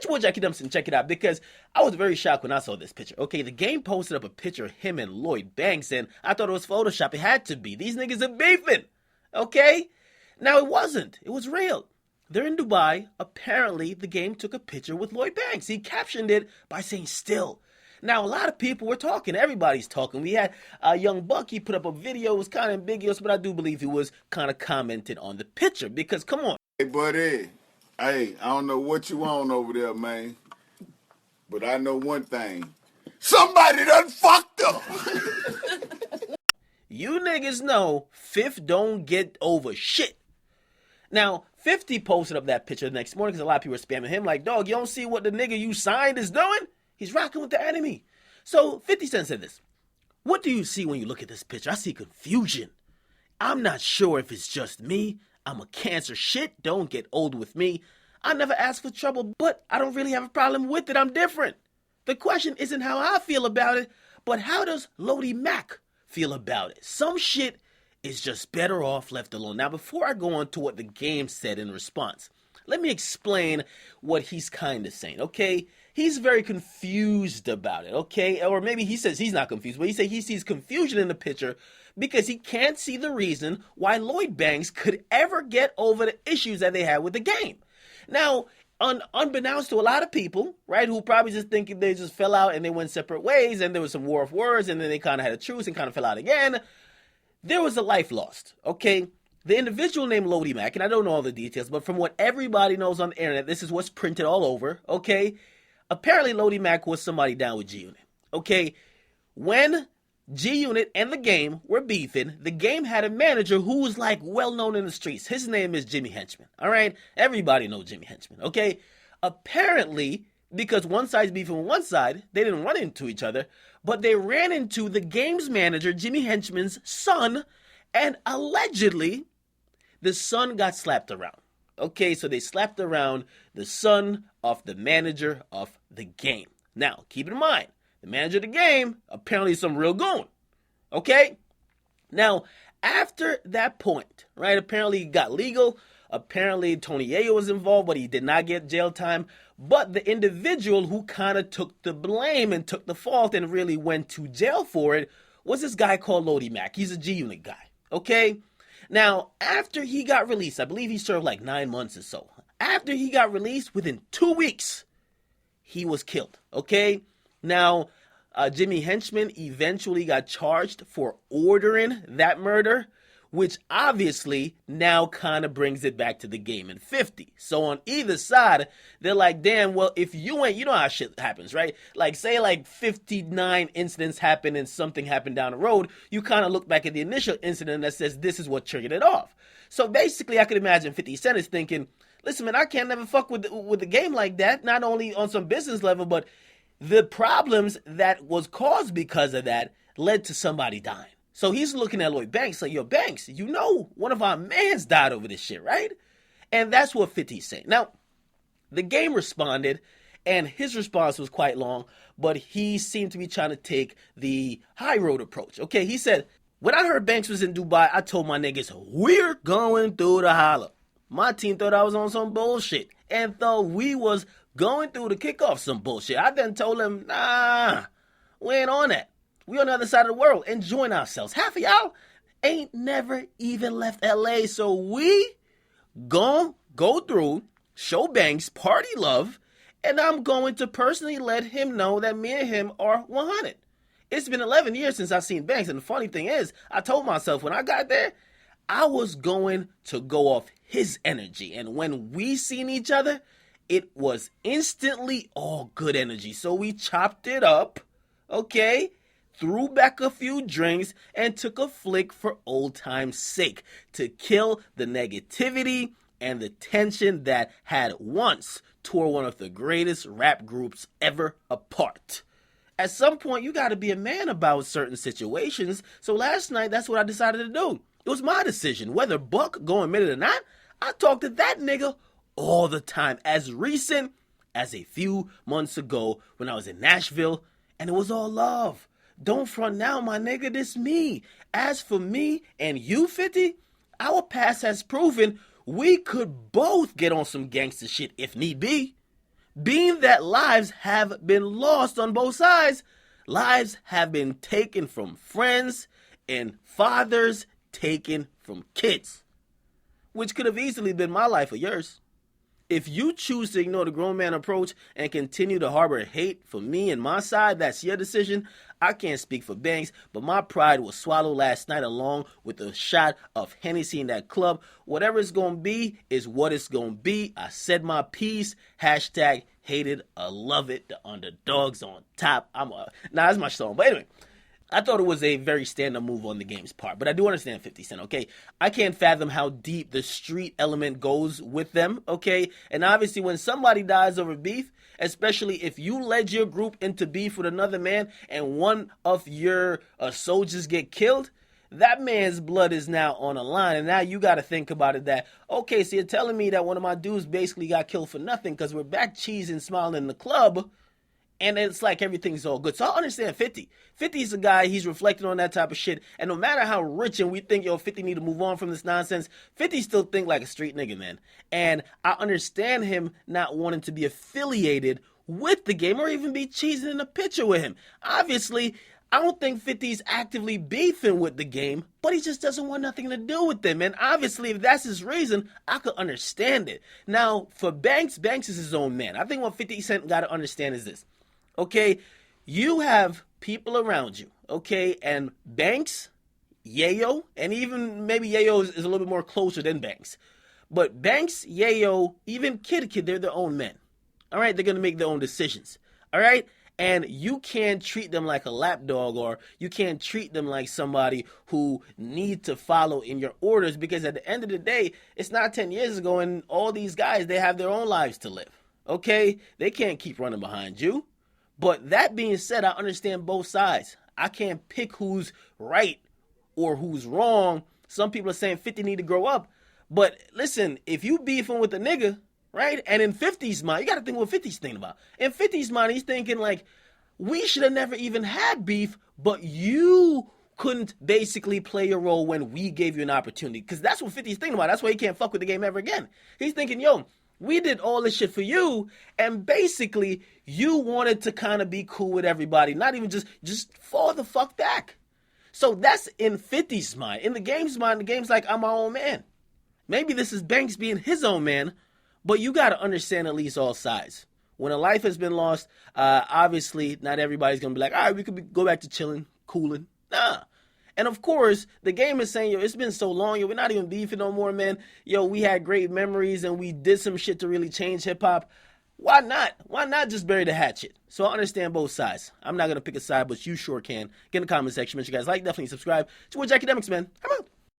your boy Akademiks and check it out because I was very shocked when I saw this picture. Okay, the game posted up a picture of him and Lloyd Banks, and I thought it was Photoshop. It had to be. These niggas are beefing. Okay? Now, it wasn't. It was real. They're in Dubai. Apparently, the game took a picture with Lloyd Banks. He captioned it by saying still. Now, a lot of people were talking. Everybody's talking. We had Young Buck. He put up a video. It was kind of ambiguous, but I do believe he was kind of commenting on the picture because, come on. Hey, buddy. Hey, I don't know what you on over there, man. But I know one thing. Somebody done fucked up. You niggas know Fifth don't get over shit. Now, 50 posted up that picture the next morning because a lot of people were spamming him like, dog, you don't see what the nigga you signed is doing? He's rocking with the enemy. So 50 Cent said this. What do you see when you look at this picture? I see confusion. I'm not sure if it's just me. I'm a cancer shit. Don't get old with me. I never asked for trouble, but I don't really have a problem with it. I'm different. The question isn't how I feel about it, but how does Lodi Mac feel about it? Some shit is just better off left alone. Now, before I go on to what the game said in response, let me explain what he's kind of saying, okay? He's very confused about it, okay? Or maybe he says he's not confused, but he says he sees confusion in the picture because he can't see the reason why Lloyd Banks could ever get over the issues that they had with the game. Now, unbeknownst to a lot of people, right, who probably just think they just fell out and they went separate ways and there was some war of words and then they kind of had a truce and kind of fell out again, there was a life lost, okay? The individual named Lodi Mac, and I don't know all the details, but from what everybody knows on the internet, this is what's printed all over, okay? Apparently, Lodi Mac was somebody down with G-Unit, okay? When G-Unit and the game were beefing, the game had a manager who was, like, well-known in the streets. His name is Jimmy Henchman, all right? Everybody knows Jimmy Henchman, okay? Apparently, because one side's beefing with one side, they didn't run into each other, but they ran into the game's manager, Jimmy Henchman's son, and allegedly, the son got slapped around. Okay, so they slapped around the son of the manager of the game. Now, keep in mind, the manager of the game, apparently some real goon. Okay? Now, after that point, right, apparently it got legal. Apparently Tony Yayo was involved, but he did not get jail time. But the individual who kind of took the blame and took the fault and really went to jail for it was this guy called Lodi Mac. He's a G-Unit guy. Okay? Now, after he got released, I believe he served like 9 months or so. After he got released, within 2 weeks, he was killed. Okay? Now, Jimmy Henchman eventually got charged for ordering that murder, which obviously now kind of brings it back to the game in 50. So on either side, they're like, damn, well, if you ain't, you know how shit happens, right? Like, say like 59 incidents happen and something happened down the road, you kind of look back at the initial incident that says this is what triggered it off. So basically, I could imagine 50 Cent is thinking, listen, man, I can't never fuck with the game like that, not only on some business level, but the problems that was caused because of that led to somebody dying. So he's looking at Lloyd Banks like, yo, Banks, you know one of our mans died over this shit, right? And that's what 50's saying. Now, the game responded, and his response was quite long, but he seemed to be trying to take the high road approach. Okay, he said, when I heard Banks was in Dubai, I told my niggas, we're going through the holla. My team thought I was on some bullshit and thought we was going through to kick off some bullshit. I then told him, nah, we ain't on that. We on the other side of the world enjoying ourselves. Half of y'all ain't never even left LA. So we gon' go through, show Banks party love, and I'm going to personally let him know that me and him are 100. It's been 11 years since I've seen Banks, and the funny thing is, I told myself when I got there, I was going to go off his energy. And when we seen each other, it was instantly all good energy. So we chopped it up, okay? Threw back a few drinks, and took a flick for old time's sake to kill the negativity and the tension that had once tore one of the greatest rap groups ever apart. At some point, you got to be a man about certain situations, so last night, that's what I decided to do. It was my decision. Whether Buck go admit it or not, I talk to that nigga all the time, as recent as a few months ago when I was in Nashville, and it was all love. Don't front now, my nigga, this me. As for me and you, 50, our past has proven we could both get on some gangster shit if need be. being that lives have been lost on both sides. Lives have been taken from friends and fathers taken from kids, which could have easily been my life or yours. If you choose to ignore the grown man approach and continue to harbor hate for me and my side, that's your decision. I can't speak for Banks, but my pride was swallowed last night along with a shot of Hennessy in that club. Whatever it's going to be is what it's going to be. I said my piece. Hashtag hated or love it. The underdogs on top. That's my song. But anyway, I thought it was a very stand-up move on the game's part, but I do understand 50 Cent, okay? I can't fathom how deep the street element goes with them, okay? And obviously when somebody dies over beef, especially if you led your group into beef with another man and one of your soldiers get killed, that man's blood is now on the line. And now you got to think about it that, okay, so you're telling me that one of my dudes basically got killed for nothing because we're back cheesing, smiling in the club, and it's like everything's all good. So I understand 50. 50 is a guy, he's reflecting on that type of shit. And no matter how rich and we think, 50 need to move on from this nonsense, 50 still think like a street nigga, man. And I understand him not wanting to be affiliated with the game or even be cheesing in a picture with him. Obviously, I don't think 50's actively beefing with the game, but he just doesn't want nothing to do with them. And obviously, if that's his reason, I could understand it. Now, for Banks, Banks is his own man. I think what 50 Cent got to understand is this. Okay, you have people around you, okay, and Banks, Yayo, and even maybe Yayo is a little bit more closer than Banks. But Banks, Yayo, even Kid, they're their own men. All right, they're going to make their own decisions. All right, and you can't treat them like a lapdog or you can't treat them like somebody who need to follow in your orders because at the end of the day, it's not 10 years ago and all these guys, they have their own lives to live. Okay, they can't keep running behind you. But that being said, I understand both sides. I can't pick who's right or who's wrong. Some people are saying 50 need to grow up. But listen, if you beefing with a nigga, right, and in 50's mind, you got to think what 50's thinking about. In 50's mind, he's thinking like, we should have never even had beef, but you couldn't basically play a role when we gave you an opportunity. Because that's what 50's thinking about. That's why he can't fuck with the game ever again. He's thinking, we did all this shit for you, and basically, you wanted to kind of be cool with everybody, not even just fall the fuck back. So that's in 50's mind. In the game's mind, the game's like, I'm my own man. Maybe this is Banks being his own man, but you got to understand at least all sides. When a life has been lost, obviously, not everybody's going to be like, all right, we could go back to chilling, cooling. Nah. And of course, the game is saying, it's been so long, we're not even beefing no more, man. We had great memories and we did some shit to really change hip hop. Why not? Why not just bury the hatchet? So I understand both sides. I'm not going to pick a side, but you sure can. Get in the comment section. Make sure you guys like, definitely subscribe. It's Akademiks, man. Come on.